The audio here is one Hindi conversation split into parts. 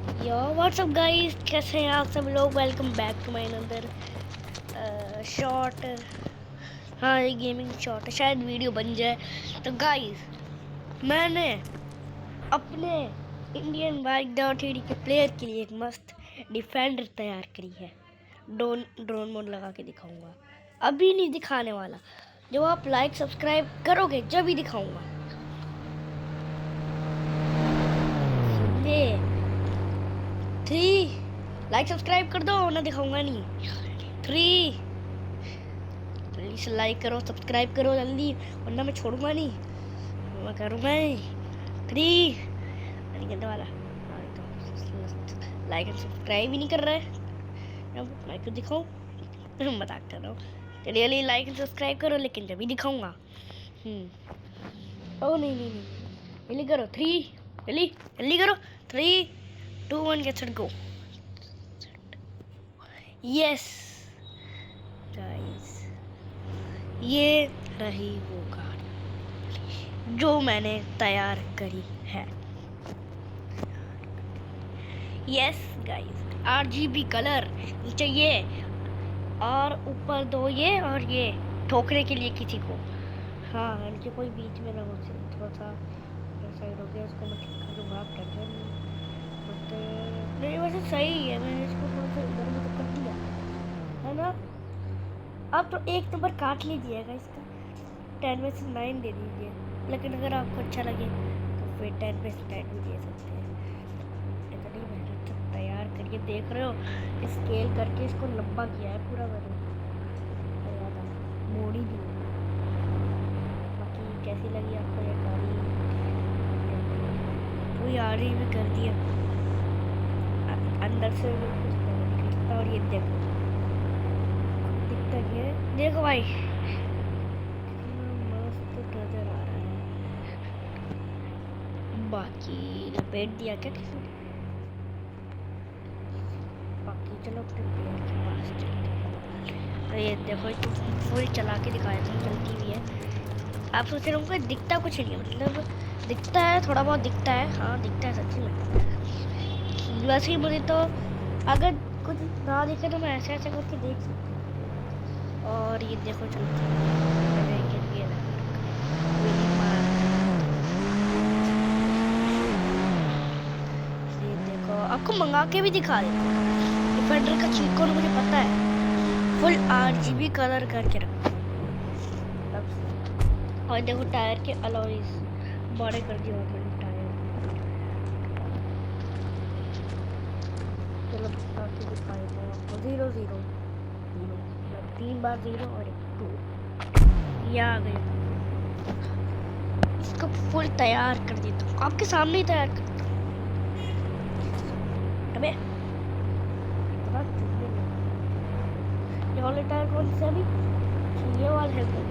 यो व्हाट्सअप गाइस, कैसे हैं आप सब लोग। Welcome back to my another short. हाँ, ये गेमिंग शॉर्ट है, शायद वीडियो बन जाए। तो गाइस, मैंने अपने इंडियन बाइक .3D के प्लेयर के लिए एक मस्त डिफेंडर तैयार करी है। ड्रोन मोड लगा के दिखाऊंगा, अभी नहीं दिखाने वाला। जब आप लाइक सब्सक्राइब करोगे जब ही दिखाऊंगा। ये 3 लाइक सब्सक्राइब कर दो ना, दिखाऊंगा नहीं। 3 जल्दी से लाइक करो, सब्सक्राइब करो जल्दी, वरना मैं छोड़ूंगा नहीं, मैं करूँगा नहीं। 3 नहीं करने वाला। लाइक एंड सब्सक्राइब ही नहीं कर रहा है, अब मैं क्यों दिखाऊँ। मजाक कर रहा हूँ। चलिए जल्दी लाइक एंड सब्सक्राइब करो, लेकिन जब भी दिखाऊंगा। ओ नहीं नहीं नहीं, जल्दी करो। 3 जल्दी जल्दी करो। 3 2 1 get set go. Yes guys, ये रही वो गाड़ी जो मैंने तैयार करी है। यस गाइस, RGB कलर नीचे ये, और ऊपर 2 ये, और ये ठोकने के लिए किसी को। हाँ, नीचे कोई बीच में ना हो, थोड़ा सा साइड हो गया, इसको मैं ठीक कर दूँगा। आप टेंशन नहीं, वैसे सही है, मैंने इसको थोड़ा सा इधर उधर कर दिया है ना। अब तो 1 नंबर काट लीजिएगा, इसका 10 में से 9 दे दीजिए, लेकिन अगर आपको अच्छा लगे तो फिर 10 में से 10 भी दे सकते हैं। इतनी मेहनत से तैयार करके देख रहे हो, स्केल करके इसको लंबा किया है पूरा मैंने, मोड़ी दी। बाकी कैसी लगी आपको ये गाड़ी, पूरी आड़ी में कर दिया अंदर से कुछ। और ये देखो, दिखता है, देखो भाई, मस्त नजर आ रहा है। बाकी लपेट दिया क्या किसी ने। बाकी चलो अपने प्लेयर के पास चलते हैं। तो ये देखो, तो पूरी चला के दिखाया था, चलती हुई है। आप सोच रहे होंगे दिखता कुछ नहीं है, मतलब दिखता है, थोड़ा बहुत दिखता है। हाँ दिखता है सच्ची में। वैसे ही मुझे तो अगर कुछ ना दिखे तो मैं ऐसे ऐसे करके देख सकती हूँ। और ये देखो चलती ये देखो, आपको मंगा के भी दिखा देता हूँ। डिफेंडर का चीट कोड मुझे पता है, फुल RGB कलर करके रखा। और देखो टायर के अलॉयज बड़े कर दिए मैंने टायर। चलो बाकी दिखाई दो आपको। 0 0 0, 3 बार 0 और 1 2, ये आ गए। इसको फुल तैयार कर देता हूँ, आपके सामने ही तैयार कर देता हूँ। अबे ये वाला टायर कौन सा अभी, ये वाला है।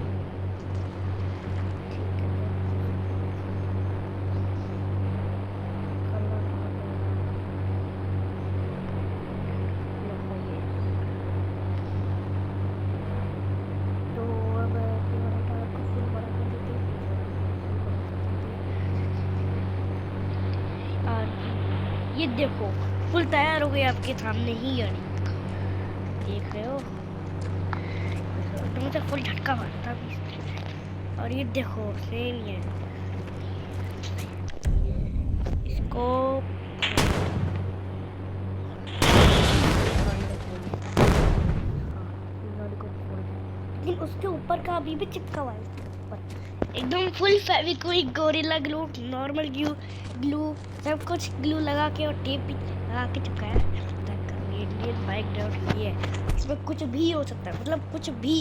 ये देखो फुल तैयार हो गई आपके सामने ही गाड़ी, देख रहे हो। तो मुझे फुल झटका मारता भी। और ये देखो सेम ही है, इसको लेकिन उसके ऊपर का अभी भी चिपका हुआ है, एकदम full Fevikwik, gorilla glue, normal glue सब कुछ ग्लू लगा के, और टेप भी लगा के चिपकाया। इंडियन बाइक ये है, इसमें कुछ भी हो सकता है, मतलब कुछ भी।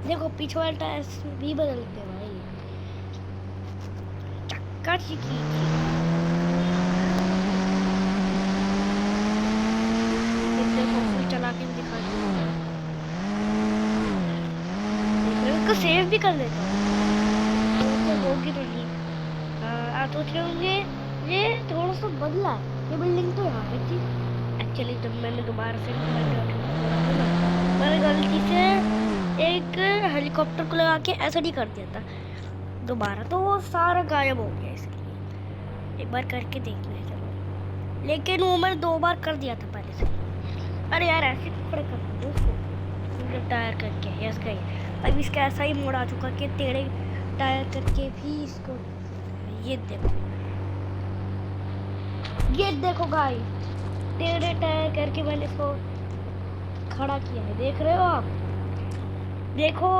देखो पीछे वाला टायर भी बदलते हैं भाई, चक्का चिकी। देखो फुल चला के दिखा इसको सेव भी कर देता हूँ, होगी तो नहीं। आप सोच रहे होंगे ये थोड़ा सा बदला है, ये बिल्डिंग तो यहाँ पे थी। एक्चुअली जब मैंने दोबारा से मैंने गलती से एक हेलीकॉप्टर को लगा के ऐसा नहीं कर दिया था दोबारा, तो वो सारा गायब हो गया। इसलिए एक बार करके देखना है। चलो लेकिन वो मैंने 2 बार कर दिया था पहले से। अरे यार ऐसे खड़े कर दो उसको टायर करके। यस गाइस, अब इसका ऐसा ही मोड़ आ चुका कि टेढ़े टायर करके भी इसको। ये देखो गाइस, टेढ़े टायर करके मैंने इसको खड़ा किया है। देख रहे हो आप? देखो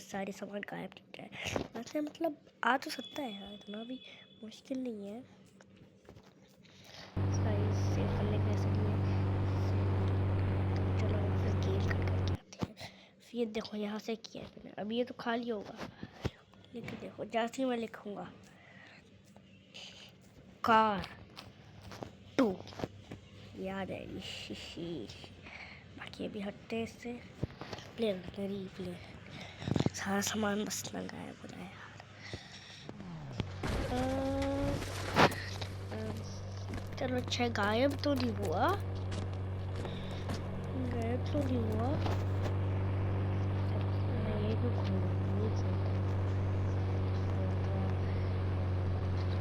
सारे सामान गायब दिख रहा है। वैसे मतलब आ तो सकता है यार, इतना भी मुश्किल नहीं है। सेव करने के ऐसे नहीं है। तो चलो फिर गेम करके आते हैं। फिर ये देखो यहाँ से किया है मैंने। अब ये तो खाली होगा, लेकिन देखो जैसे ही मैं लिखूँगा कार 2 याद आएगी। बाकी अभी हटते हैं इससे। प्ले सारा सामान बस ना गायब हो रहा है यार। चलो अच्छा, गायब तो नहीं हुआ। ये तो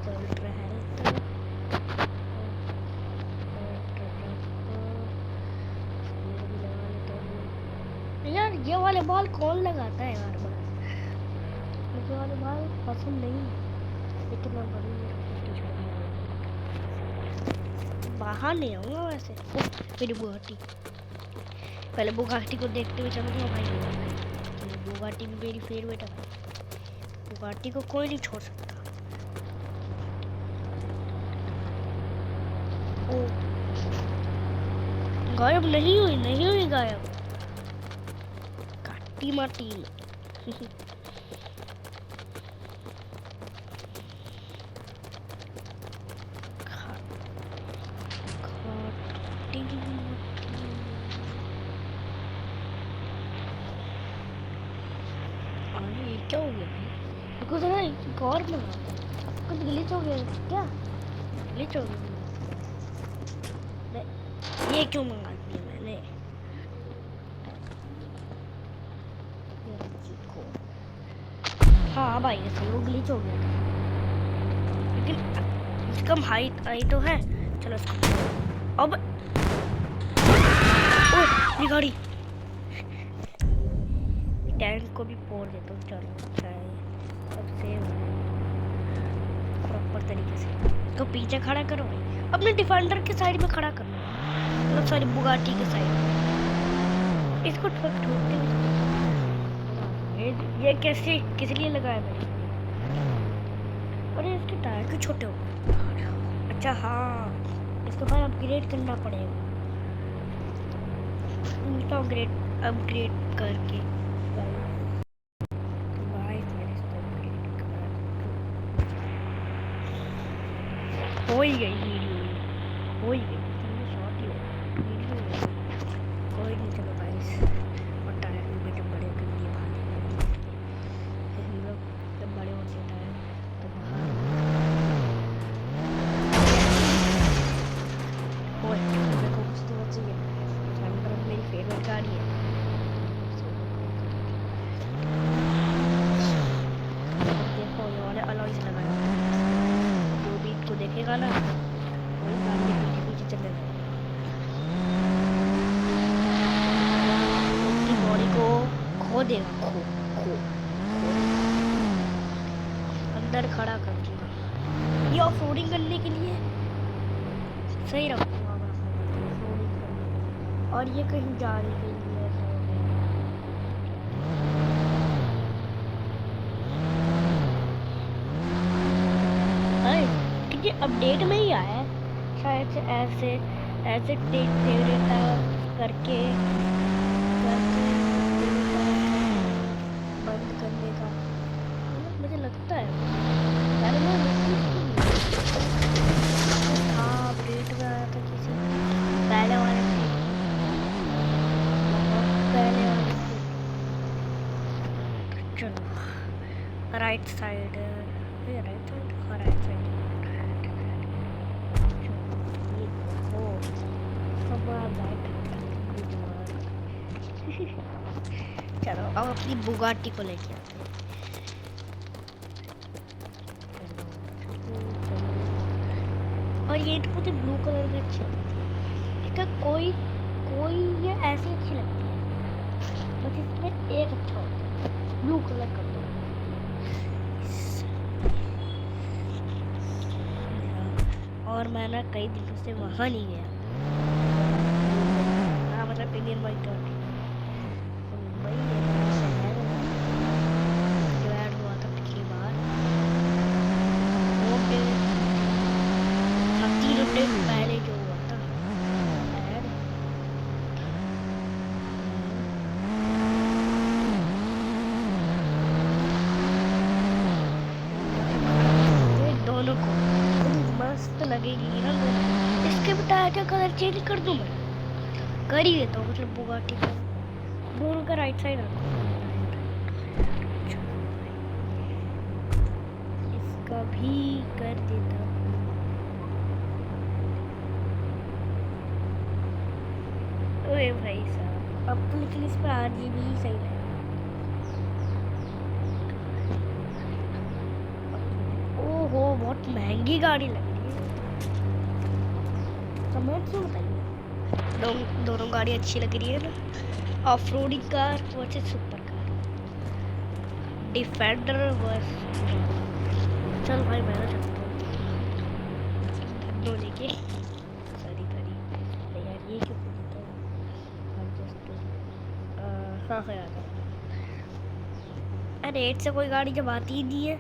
चल रहा है यार। ये वाले बॉल कौन लगाता है बार बार? मुझे वाले बॉल पसंद नहीं है, लेकिन मैं बड़ी बाहर नहीं आऊँगा वैसे। मेरी बुगाटी, पहले बुगाटी को देखते हुए चलूँगा भाई। बुगाटी भी मेरी फेवरेट है। बुगाटी को कोई नहीं छोड़ सकता। ओ गायब नहीं हुई गायब। काटी माटी क्या हो गया भाई? कुछ ना गौर में कुछ ग्लिच हो गया क्या? ग्लिच हो गया? ये क्यों मंगा दिया मैंने? हाँ भाई ऐसे वो ग्लिच हो गया था, लेकिन इसका हाइट आई तो है। चलो इसको अब ये गाड़ी टैंक को भी फोड़ देता हूँ। चलो अब सेव प्रॉपर तरीके से तो पीछे खड़ा करो, अपने डिफेंडर के साइड में खड़ा करो, मतलब सॉरी बुगाटी के साइड। इसको ठोकते ये कैसे किस लिए लगाया मैंने? अरे इसके टायर क्यों छोटे हो गए? अच्छा हाँ, इसको भाई अपग्रेड करना पड़ेगा। इनका अपग्रेड करके हो ही गई वीडियो, हो ही गई। शॉर्ट ही हो वीडियो, कोई नहीं। चलो गाइस, और टायर भी जब बड़े कर लिए भाई, फिर हम लोग जब बड़े होते हैं टायर तो बाहर मेरे को कुछ तो चाहिए। मेरी फेवरेट गाड़ी है। देखो ये वाले अलॉयज लगाया, जो भी इसको देखेगा ना वही गाड़ी के पीछे पीछे चलेगा। उसकी बॉडी को खो देगा, खो अंदर खड़ा कर दूंगा। ये ऑफ रोडिंग करने के लिए सही रखूंगा मैं, और ये कहीं जाने के लिए ये अपडेट में ही आया है शायद से। ऐसे करके बंद करने का मुझे लगता है। हाँ अपडेट में आया था किसी पहले वाले चलो राइट साइड, राइट साइड चलो अब अपनी बुगाटी को लेके आते हैं। और ये तो मुझे ब्लू कलर में अच्छी लगती है। इसका कोई ये ऐसी अच्छी लगती है, बस इसमें एक अच्छा होता है, ब्लू कलर कर दो। और मैं ना कई दिनों से वहाँ नहीं गया। हाँ मतलब इंडियन बाइक का मुंबई शहर जो ऐड हुआ था पिछली बार, वो फिर 30 अपडेट पहले जो हुआ था ऐड। दोनों को मस्त लगेगी ना। इसके भी टायर का कलर चेंज कर दूं मैं, कर ही देता हूँ। मतलब बुगाटी का दोनों का राइट साइड आता है, इसका भी कर देता हूँ। ओए भाई साहब, अब तो लेकिन इस पर RGB ही सही है। ओहो बहुत महंगी गाड़ी लग रही है। कमेंट्स में बताइए दोनों गाड़ी अच्छी लग रही है ना। Off roading car versus super car, defender versus. चल भाई मैं ना चलता हूँ दो लेके। सॉरी यार ये क्यों पूछता हूँ। हाँ याद है। अरे 8 से कोई गाड़ी जब आती ही नहीं है।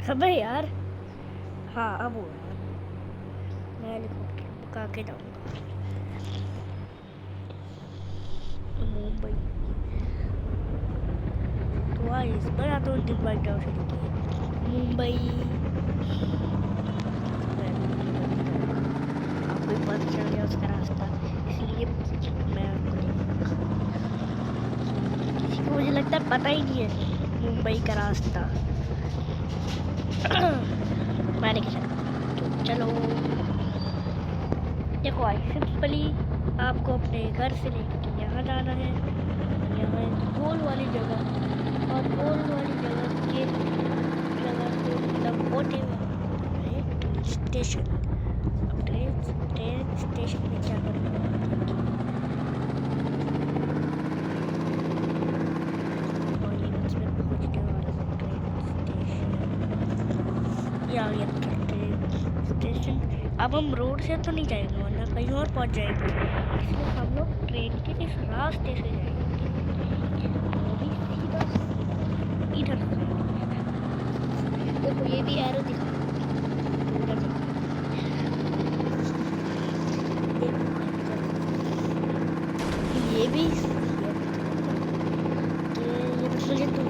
अब यार हाँ अब हो रहा है। मैं हेलीकॉप्टर पका के जाऊँगा मुंबई। तो इस बार तो दिन बाइक टावर से देखिए मुंबई। आपको भी पता चल गया उसका रास्ता, इसलिए मैं आपको किसी को मुझे लगता है पता ही नहीं है मुंबई का रास्ता। मैं लेके चलो देखो आई सिंपली आपको अपने घर से लेकर यहाँ जाना है। यहाँ गोल वाली जगह, और गोल वाली जगह के से मतलब होते हुए ट्रेन स्टेशन। अब ट्रेन स्टेशन में क्या करेंगे और ये इसमें पहुँचने वाला है ट्रेन स्टेशन। या ट्रेन स्टेशन। अब हम रोड से तो नहीं जाएंगे वरना कहीं और पहुंच जाएंगे, इसलिए हम लोग ट्रेन के इस रास्ते से जाएंगे, वो भी सीधा इधर से। देखो ये भी एरो दिखा, ये भी ये मुझे तो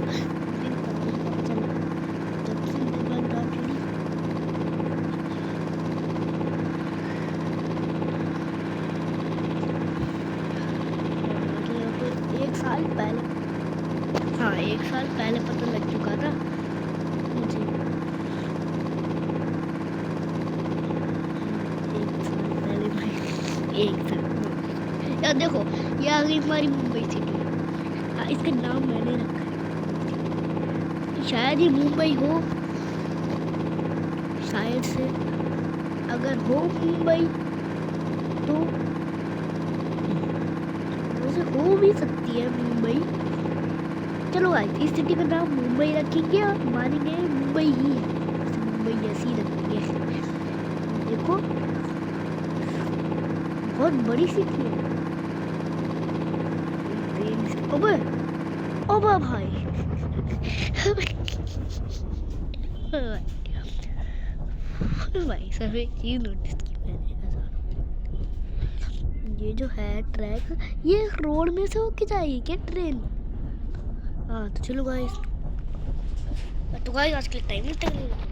एक साल पहले पता लग चुका था मुझे। एक साल यार देखो ये आ गई हमारी मुंबई सिटी। इसका नाम मैंने रखा है, शायद ही मुंबई हो, शायद से अगर हो मुंबई तो वैसे हो भी सकती है मुंबई। चलो गाइस इस सिटी का नाम मुंबई रखेंगे और मानेंगे मुंबई ही है, मुंबई जैसी लगती है। देखो बहुत बड़ी सिटी है। ओबे भाई भाई सब एक चीज नोटिस की मैंने, ये जो है ट्रैक ये रोड में से होके जाएगी क्या ट्रेन? हाँ तो चलो गाइस आज के लिए टाइम नहीं